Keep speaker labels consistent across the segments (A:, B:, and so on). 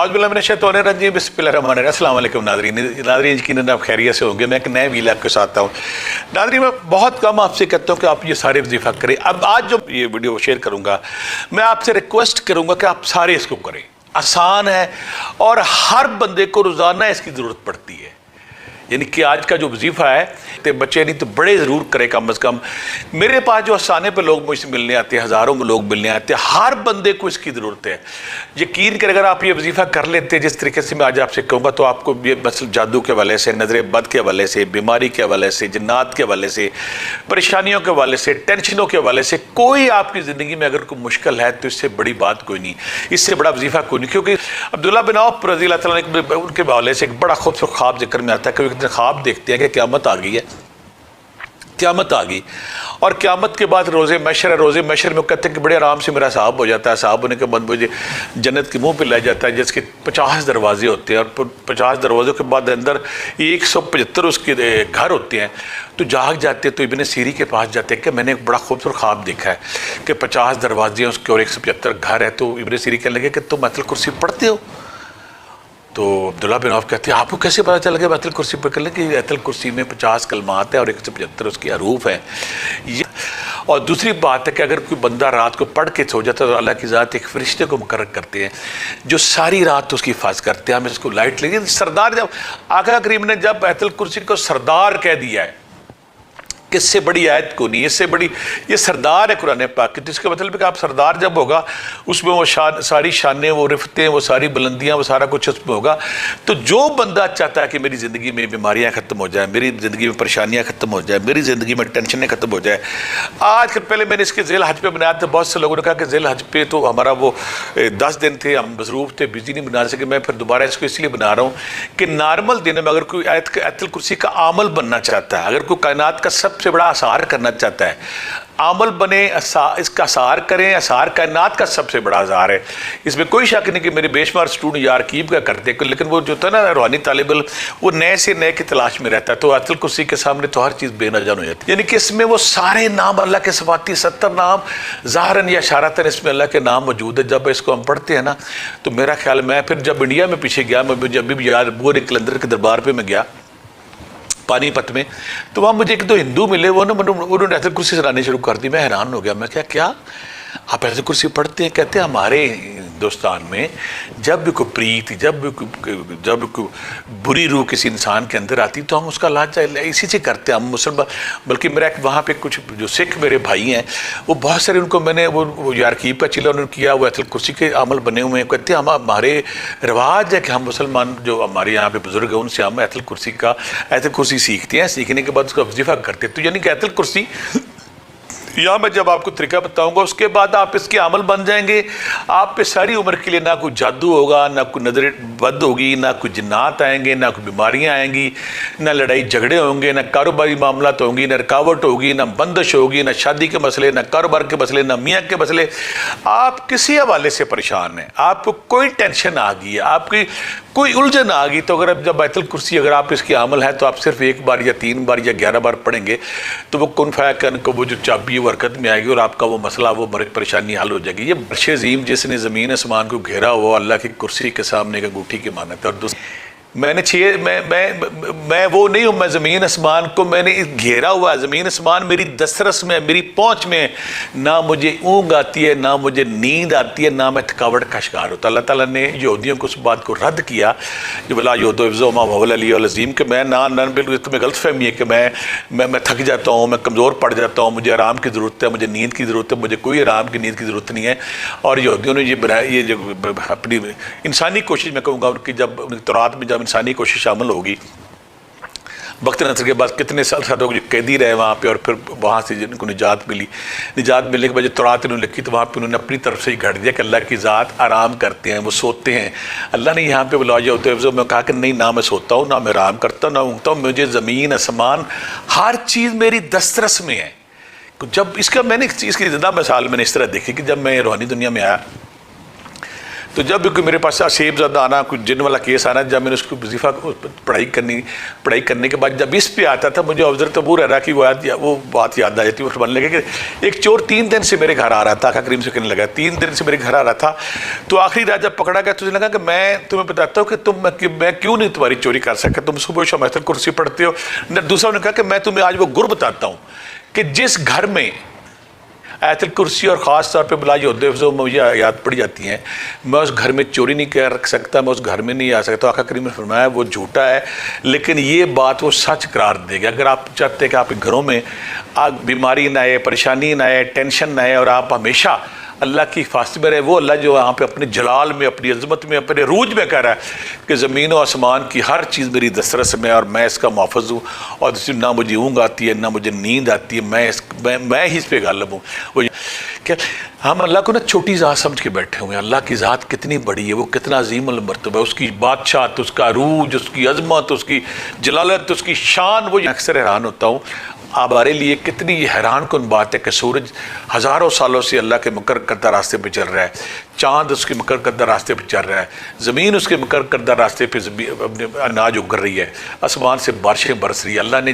A: आज बिल्ला मैंने शैतानिर्रजीम बिस्मिल्लाहिर्रहमानिर्रहीम। अस्सलाम वालेकुम नाज़रीन यकीनन आप खैरियत से होंगे। मैं एक नए वीडियो आपके साथ आता हूँ। नाज़रीन मैं बहुत कम आपसे कहता हूँ कि आप ये सारे वजीफ़ा करें। अब आज जो ये वीडियो शेयर करूँगा मैं आपसे रिक्वेस्ट करूँगा कि आप सारे इसको करें। आसान है और हर बंदे को रोज़ाना इसकी ज़रूरत पड़ती है। यानी कि आज का जो वजीफ़ा है तो बच्चे नहीं तो बड़े ज़रूर करें कम अज़ कम। मेरे पास जो आसाने पे लोग मुझसे मिलने आते हैं, हज़ारों में लोग मिलने आते हैं, हर बंदे को इसकी ज़रूरत है। यकीन कर अगर आप ये वजीफ़ा कर लेते हैं जिस तरीके से मैं आज आपसे कहूँगा तो आपको ये बस जादू के हवाले से, नज़र बद के हवाले से, बीमारी के हवाले से, जन्नात के हवाले से, परेशानियों के हवाले से, टेंशनों के हवाले से कोई आपकी ज़िंदगी में अगर कोई मुश्किल है तो इससे बड़ी बात कोई नहीं, इससे बड़ा वजीफ़ा कोई नहीं। क्योंकि अब्दुल्ला बिन औफ रज़ी अल्लाह तआला ने उनके हवाले से एक बड़ा खूबसूरत ख्वाब जिक्र में आता है कि ख्वाब देखते हैं कि क़यामत आ गई है, क़यामत आ गई और क़यामत के बाद रोज़े महशर है। रोज़े महशर में कहते हैं कि बड़े आराम से मेरा हिसाब हो जाता है। हिसाब होने के बाद मुझे जन्नत के मुंह पे ले जाता है जिसके 50 दरवाजे होते हैं और 50 दरवाज़ों के बाद अंदर 175 उसके घर होते हैं। तो जाग जाते हैं तो इब्ने सीरी के पास जाते हैं कि मैंने एक बड़ा खूबसूरत ख्वाब देखा है कि 50 दरवाजे हैं उसके और 175 घर है। तो इब्ने सीरी कहने लगे कि तुम आयतुल कुर्सी पढ़ते हो? तो अब्दुल्ला बिन औफ कहते हैं आपको कैसे पता चल गया आयतुल कुर्सी पर? कर कि आयतुल कुर्सी में 50 कलमात है और 175 उसके हरूफ हैं। और दूसरी बात है कि अगर कोई बंदा रात को पढ़ के सो जाता है तो अल्लाह की ज़ात एक फरिश्ते को मुकर्रर करते हैं जो सारी रात उसकी हिफाज़त करते हैं। हमें इसको लाइट लगी सरदार, जब आका करीम ने जब आयतुल कुर्सी को सरदार कह दिया है, किससे बड़ी आयत को नहीं, इससे बड़ी ये सरदार है कुरान पाक की। तो इसका मतलब है कि आप सरदार जब होगा उसमें वो सारी शानें, वो रिफ्तें, वो सारी बुलंदियाँ, वो सारा कुछ उसमें होगा। तो जो बंदा चाहता है कि मेरी ज़िंदगी में बीमारियाँ ख़त्म हो जाए, मेरी ज़िंदगी में परेशानियाँ ख़त्म हो जाए, मेरी ज़िंदगी में टेंशनें ख़त्म हो जाए। आज पहले मैंने इसके ज़िल हज पे बनाया था। बहुत से लोगों ने कहा कि ज़िल हज पे तो हमारा वो 10 दिन थे, हम मसरूफ़ थे, बिजी नहीं बना सके। मैं फिर दोबारा इसको इसलिए बना रहा हूँ कि नॉर्मल दिनों में अगर कोई आयतुल कुर्सी का आमल बनना चाहता है, अगर कोई कायनात का सबसे बड़ा असार करना चाहता है, आमल बने, इसका असार करें। असार कायनात का सबसे बड़ा असार है, इसमें कोई शक नहीं कि मेरे बेशुमार स्टूडेंट यारकीब का करते हैं। लेकिन वो जो था ना रूहानी तालिब इल्म, वो नए से नए की तलाश में रहता है। तो आयतुल कुर्सी के सामने तो हर चीज़ बेनजान हो जाती है। यानी कि इसमें वो सारे नाम अल्लाह के सिफाती 70 नाम ज़ाहरन या इशारतन इसमें अल्लाह के नाम मौजूद है। जब इसको हम पढ़ते हैं ना तो मेरा ख्याल, मैं फिर जब इंडिया में पीछे गया, मैं जब भी याद बुरे कलंदर के दरबार पर मैं गया पानीपत में, तो वहाँ मुझे एक दो हिंदू मिले। वो ना उन्होंने आयतुल कुर्सी सुनानी शुरू कर दी। मैं हैरान हो गया। मैं क्या आप आयतुल कुर्सी पढ़ते हैं? कहते हैं हमारे हिंदुस्तान में जब भी कोई प्रीत, जब भी कोई बुरी रूह किसी इंसान के अंदर आती तो हम उसका इलाज इसी से करते हैं हम मुसलमान। बल्कि मेरा एक वहाँ पे कुछ जो सिख मेरे भाई हैं वो बहुत सारे, उनको मैंने वो यारकीब का चिल्ला उन्होंने किया, वो आयतुल कुर्सी के अमल बने हुए हैं। कहते हैं हमारे रिवाज है कि हम मुसलमान जो हमारे यहाँ पे बुजुर्ग हैं उनसे हम आयतुल कुर्सी सीखते हैं, सीखने के बाद उसका वजीफा करते हैं। तो यानी कि आयतुल कुर्सी यहाँ मैं जब आपको तरीका बताऊंगा उसके बाद आप इसके अमल बन जाएंगे। आप पे सारी उम्र के लिए ना कोई जादू होगा, ना कोई नजर बद होगी, ना कोई जिन्नात आएंगे, ना कोई बीमारियाँ आएंगी, ना लड़ाई झगड़े होंगे, ना कारोबारी मामला होंगी, ना रुकावट होगी, ना बंदिश होगी, ना शादी के मसले, ना कारोबार के मसले, ना मियाँ के मसले। आप किसी हवाले से परेशान हैं, आपको कोई टेंशन आ गई है, आपकी कोई उलझन आ गई, तो अगर जब आयतुल कुर्सी अगर आप इसके अमल है तो आप सिर्फ 1 बार या 3 बार या 11 बार पढ़ेंगे तो वो कुन फयकुन को वो जो चाबी वो हरकत में आएगी और आपका वो मसला, वो परेशानी हल हो जाएगी। ये अर्श अज़ीम जिसने ज़मीन आसमान को घेरा हुआ अल्लाह की कुर्सी के सामने एक अंगूठी की मानत है। और मैं वो नहीं हूँ, मैं ज़मीन आसमान को मैंने घेरा हुआ है। ज़मीन आसमान मेरी दस्तरस में, मेरी पहुँच में। ना मुझे ऊँग आती है, ना मुझे नींद आती है, ना मैं थकावट का शिकार होता। अल्लाह ताला ने यहूदियों को उस बात को रद्द किया जो वला युद्दो हिफ्ज़ो मा हुवल अलियुल अज़ीम कि मैं ना बिल्कुल तुम्हें गलतफहमी है कि मैं थक जाता हूँ, मैं कमज़ोर पड़ जाता हूँ, मुझे आराम की ज़रूरत है, मुझे नींद की ज़रूरत है। मुझे कोई आराम की नींद की ज़रूरत नहीं है। और यहूदियों ने ये बनाया, ये जो अपनी इंसानी कोशिश मैं कहूँगा उनकी, जब तौरात में जब इंसानी कोशिश शामिल होगी, वक्त नसर के बाद कितने साल जो कैदी रहे वहाँ पे, और फिर वहाँ से जिनको निजात मिली, निजात मिलने के बाद जो तौरात इन्होंने लिखी तो वहाँ पे उन्होंने अपनी तरफ से ही घड़ दिया कि अल्लाह की ज़ात आराम करते हैं, वो सोते हैं। अल्लाह ने यहाँ पे बुलाया होते हैं, मैं कहा कि नहीं, ना मैं सोता हूँ, ना मैं आराम करता हूँ, ना ऊँगता हूँ, मुझे ज़मीन आसमान हर चीज़ मेरी दस्तरस में है। जब इसका मैंने एक चीज़ की ज़्यादा मिसाल मैंने इस तरह देखी कि जब मैं रूहानी दुनिया में आया تو جب بھی کوئی میرے پاس سیب زدہ آنا، کوئی جن والا کیس آنا، جب میں نے اس کو وظیفہ پڑھائی کرنے کے بعد جب اس پہ آتا تھا مجھے حضرت ابو ہریرہ کی وہ بات یاد آ جاتی، وہ فرمانے لگے کہ ایک چور 3 دن سے میرے گھر آ رہا تھا، آقا کریم سے کہنے لگا 3 دن سے میرے گھر آ رہا تھا، تو آخری رات جب پکڑا گیا تو مجھے لگا کہ میں تمہیں بتاتا ہوں کہ میں کیوں نہیں تمہاری چوری کر سکتا، تم صبح شام آیت الکرسی پڑھتے ہو۔ دوسرا نے کہا کہ میں تمہیں آج وہ گر بتاتا ہوں کہ جس گھر میں آیت الکرسی اور خاص طور پہ بلا یہود حفظہ مجھے آیات پڑھی جاتی ہیں، میں اس گھر میں چوری نہیں کر رکھ سکتا، میں اس گھر میں نہیں آ سکتا۔ آقا کریم نے فرمایا وہ جھوٹا ہے، لیکن یہ بات وہ سچ قرار دے گا۔ اگر آپ چاہتے ہیں کہ آپ کے گھروں میں بیماری نہ آئے، پریشانی نہ آئے، ٹینشن نہ آئے، اور آپ ہمیشہ اللہ کی حفاظت میں رہے، وہ اللہ جو وہاں پہ اپنے جلال میں، اپنی عظمت میں، اپنے عروج میں کہہ رہا ہے کہ زمین و آسمان کی ہر چیز میری دسترس میں، اور میں اس کا محافظ ہوں، اور نہ مجھے اونگ آتی ہے نہ مجھے نیند آتی ہے، میں ہی اس پہ غالب ہوں۔ وہ کہ ہم اللہ کو نا چھوٹی ذات سمجھ کے بیٹھے ہوئے ہیں۔ اللہ کی ذات کتنی بڑی ہے، وہ کتنا عظیم المرتبہ ہے، اس کی بادشاہت، اس کا عروج، اس کی عظمت، اس کی جلالت، اس کی شان۔ وہ اکثر حیران ہوتا ہوں ہمارے لیے کتنی یہ حیران کن بات ہے کہ سورج ہزاروں سالوں سے اللہ کے مقرر کردہ راستے پہ چل رہا ہے، چاند اس کے مقرر کردہ راستے پہ چل رہا ہے، زمین اس کے مقرر کردہ راستے پہ اپنے اناج اگر رہی ہے، آسمان سے بارشیں برس رہی ہے۔ اللہ نے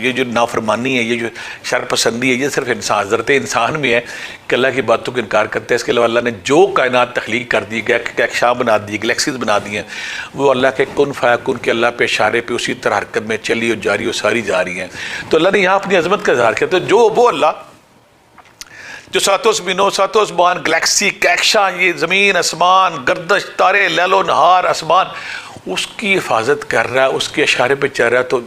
A: یہ جو نافرمانی ہے، یہ جو شر پسندی ہے، یہ صرف انسان، حضرت انسان میں ہے کہ اللہ کی باتوں کا انکار کرتا ہے۔ اس کے علاوہ اللہ نے جو کائنات تخلیق کر دی، کہکشاں بنا دی، گلیکسیز بنا دی ہیں، وہ اللہ کے کن فیکن کے اللہ پہ اشارے پہ اسی طرح حرکت میں چلی اور جاری اور ساری جا رہی ہیں۔ تو اللہ نے یہاں اپنی عظمت کا اظہار کیا۔ تو جو وہ اللہ جو ساتوں زمینوں، ساتوں آسمان، گلیکسی، کہکشاں، یہ زمین، آسمان، گردش، تارے، لیل و نہار، آسمان، اس کی حفاظت کر رہا ہے، اس کے اشارے پہ چل رہا ہے، تو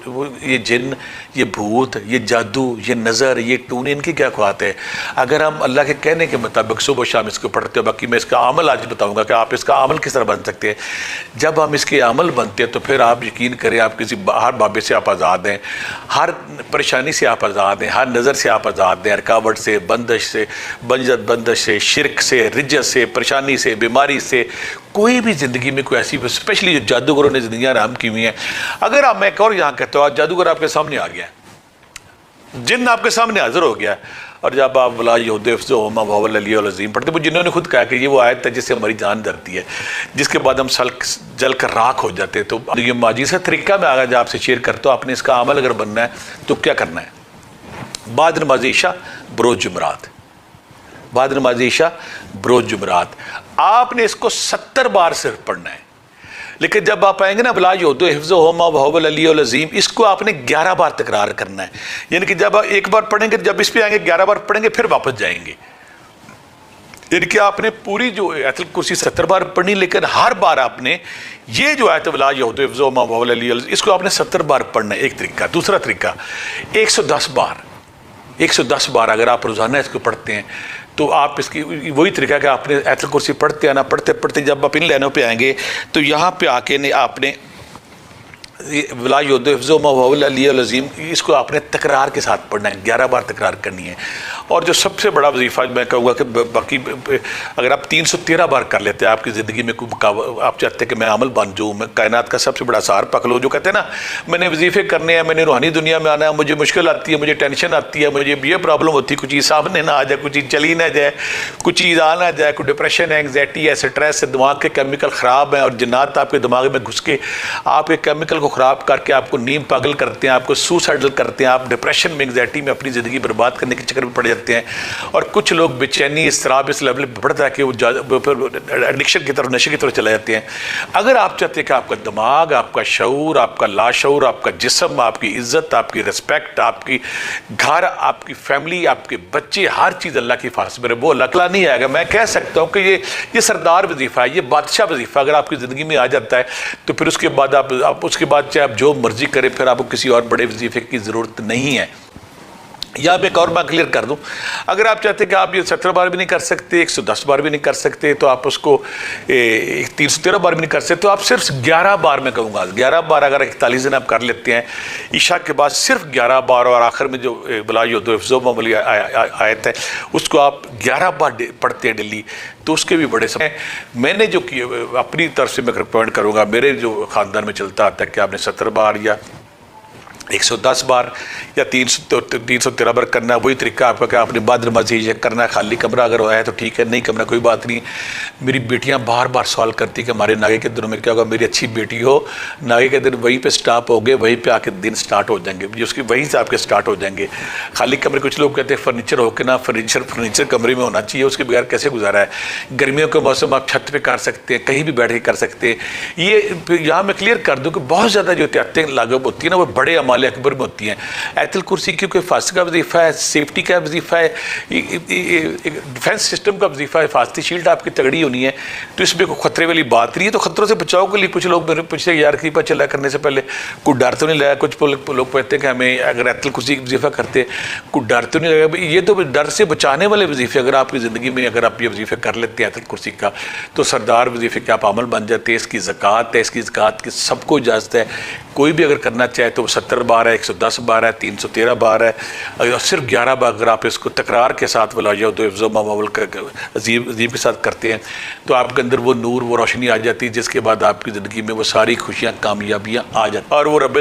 A: یہ جن، یہ بھوت، یہ جادو، یہ نظر، یہ ٹونے، ان کی کیا بات ہے؟ اگر ہم اللہ کے کہنے کے مطابق صبح و شام اس کو پڑھتے ہیں، باقی میں اس کا عمل آج بتاؤں گا کہ آپ اس کا عمل کس طرح بن سکتے ہیں۔ جب ہم اس کے عمل بنتے ہیں تو پھر آپ یقین کریں آپ کسی ہر بابے سے آپ آزاد ہیں، ہر پریشانی سے آپ آزاد ہیں، ہر نظر سے آپ آزاد ہیں، رکاوٹ سے، بندش سے، شرک سے، رجس سے، پریشانی سے، بیماری سے، کوئی بھی زندگی میں کوئی ایسی، اسپیشلی جو جادوگروں نے زندگیاں آرام کی ہوئی ہیں۔ اگر آپ، میں ایک اور یہاں کہتا ہوں، جادوگر آپ کے سامنے آ گیا ہے، جن آپ کے سامنے حاضر ہو گیا ہے، اور جب آپ ولا یہود حفظہما وهو العلی العظیم پڑھتے ہیں، جنہوں نے خود کہا کہ یہ وہ آیت ہے جس سے ہماری جان ڈرتی ہے، جس کے بعد ہم جل کر راکھ ہو جاتے ہیں۔ تو یہ معجزہ طریقہ میں آگے آپ سے شیئر کرتا ہوں، آپ نے اس کا عمل اگر بننا ہے تو کیا کرنا ہے؟ بعد نماز عشاء بروز جمعرات، بعد نماز عشاء بروز جمعرات، آپ نے اس کو 70 بار صرف پڑھنا ہے۔ لیکن جب آپ آئیں گے نا بلا یہود حفظہما وهو العلی العظیم، اس کو آپ نے 11 بار تکرار کرنا ہے۔ یعنی کہ جب آپ ایک بار پڑھیں گے، جب اس پہ آئیں گے 11 بار پڑھیں گے، پھر واپس جائیں گے۔ یعنی کہ آپ نے پوری جو آیت الکرسی 70 بار پڑھنی، لیکن ہر بار آپ نے یہ جو آیت ولا یہود حفظہما وهو العلی العظیم، اس کو آپ نے 70 بار پڑھنا ہے، ایک طریقہ۔ دوسرا طریقہ 110 بار اگر آپ روزانہ اس کو پڑھتے ہیں تو آپ اس کی وہی طریقہ کہ آپ نے آیت الکرسی پڑھتے آنا، پڑھتے جب آپ ان لائنوں پہ آئیں گے تو یہاں پہ آ کے آپ نے ولا یہود حفظہما وهو العلی العظیم، اس کو آپ نے تکرار کے ساتھ پڑھنا ہے، 11 بار تکرار کرنی ہے۔ اور جو سب سے بڑا وظیفہ میں کہوں گا کہ باقی اگر آپ 313 بار کر لیتے ہیں، آپ کی زندگی میں کوئی آپ چاہتے ہیں کہ میں عمل بن جاؤں، میں کائنات کا سب سے بڑا سہار پکڑ لوں، جو کہتے ہیں نا میں نے وظیفے کرنے ہیں، میں نے روحانی دنیا میں آنا ہے، مجھے مشکل آتی ہے، مجھے ٹینشن آتی ہے، مجھے یہ پرابلم ہوتی ہے، کچھ چیز سامنے نہ آ جائے، کچھ چیز چلی نہ جائے، کچھ چیز آ نہ جائے، کوئی ڈپریشن ہے، انگزائٹی ہے، سٹریس ہے، دماغ کے کیمیکل خراب ہیں، اور جنات آپ کے دماغ میں گھس کے آپ کے کیمیکل کو خراب کر کے آپ کو نیم پاگل کرتے ہیں، آپ کو سوسائڈل کرتے ہیں، آپ ڈپریشن میں، انگزائٹی میں اپنی زندگی برباد کرنے کے چکر میں پڑ جاتے ہیں، اور کچھ لوگ بے چینی، اضطراب اس لیول پہ بڑھتا ہے کہ وہ ایڈکشن کی طرف، نشے کی طرف چلے جاتے ہیں۔ اگر آپ چاہتے ہیں کہ آپ کا دماغ، آپ کا شعور، آپ کا لاشعور، آپ کا جسم، آپ کی عزت، آپ کی رسپیکٹ، آپ کی گھر، آپ کی فیملی، آپ کے بچے، ہر چیز اللہ کی حفاظت میں، وہ اللہ نہیں آئے گا۔ میں کہہ سکتا ہوں کہ یہ سردار وظیفہ ہے، یہ بادشاہ وظیفہ اگر آپ کی زندگی میں آ جاتا ہے تو پھر اس کے بعد آپ اس کے بعد چاہے آپ جو مرضی کریں، پھر آپ کو کسی اور بڑے وظیفے کی ضرورت نہیں ہے۔ یا میں ایک اور بات کلیئر کر دوں، اگر آپ چاہتے ہیں کہ آپ یہ 70 بار بھی نہیں کر سکتے، 110 بار بھی نہیں کر سکتے، تو آپ اس کو 313 بار بھی نہیں کر سکتے، تو آپ صرف 11 بار میں کہوں گا، 11 بار اگر 41 دن آپ کر لیتے ہیں، عشاء کے بعد صرف 11 بار، اور آخر میں جو بلا یہود حفظہما والی آیت ہے اس کو آپ 11 بار پڑھتے ہیں ڈیلی، تو اس کے بھی بڑے میں نے جو اپنی طرف سے میں ریکمینڈ کروں گا، میرے جو خاندان میں چلتا آتا ہے کہ آپ نے 70 بار یا 110 बार या 313 बार करना, वही तरीका आपका कि आपने बाद नमाजी करना है। खाली कमरा अगर है तो ठीक है, नहीं कमरा कोई बात नहीं। मेरी बेटियां बार बार सवाल करती कि हमारे नागे के दिनों में क्या होगा, मेरी अच्छी बेटी हो, नागे के दिन वहीं पे स्टॉप हो गए, वहीं पे आके दिन स्टार्ट हो जाएंगे, उसकी वहीं से आपके स्टार्ट हो जाएंगे। खाली कमरे, कुछ लोग कहते हैं फर्नीचर हो के ना, फर्नीचर कमरे में होना चाहिए, उसके बगैर कैसे गुजारा है। गर्मियों के मौसम आप छत पर कर सकते हैं, कहीं भी बैठ के कर सकते हैं। ये यहाँ मैं क्लियर कर दूँ कि बहुत ज़्यादा जो एहतियातें लागू होती है ना, वो बड़े अमाल अकबर में होती हैं। आयतुल कुर्सी क्योंकि हिफाजत का वजीफ़ा है, सेफ्टी का वजीफ़ा है, डिफेंस सिस्टम का वजीफ़ा है, हिफाजती शील्ड आपकी तगड़ी होनी है, तो इसमें कोई खतरे वाली बात नहीं है। तो खतरों से बचाव के लिए कुछ लोग मेरे पूछते हैं यार पता चला करने से पहले कोई डर तो नहीं लगा। कुछ लोग कहते हैं कि हमें अगर आयतुल कुर्सी का वजीफ़ा करते कोई डर तो नहीं लगा। ये तो डर से बचाने वाले वजीफ़े, अगर आपकी ज़िंदगी में अगर आप ये वजीफ़े कर लेते हैं आयतुल कुर्सी का, तो सरदार वजीफ़े के आप अमल बन जाते हैं। इसकी ज़कात है, इसकी ज़कात की सबको इजाज़त है। कोई भी अगर करना चाहे तो 70 बार है, 110 बार है, 313 बार है, अगर सिर्फ 11 बार अगर आप इसको तकरार के साथ वलाउल अजीब के साथ करते हैं तो आपके अंदर वो नूर, वो रोशनी आ जाती है, जिसके बाद आपकी ज़िंदगी में वो सारी खुशियाँ, कामयाबियाँ आ जाती हैं और वो रब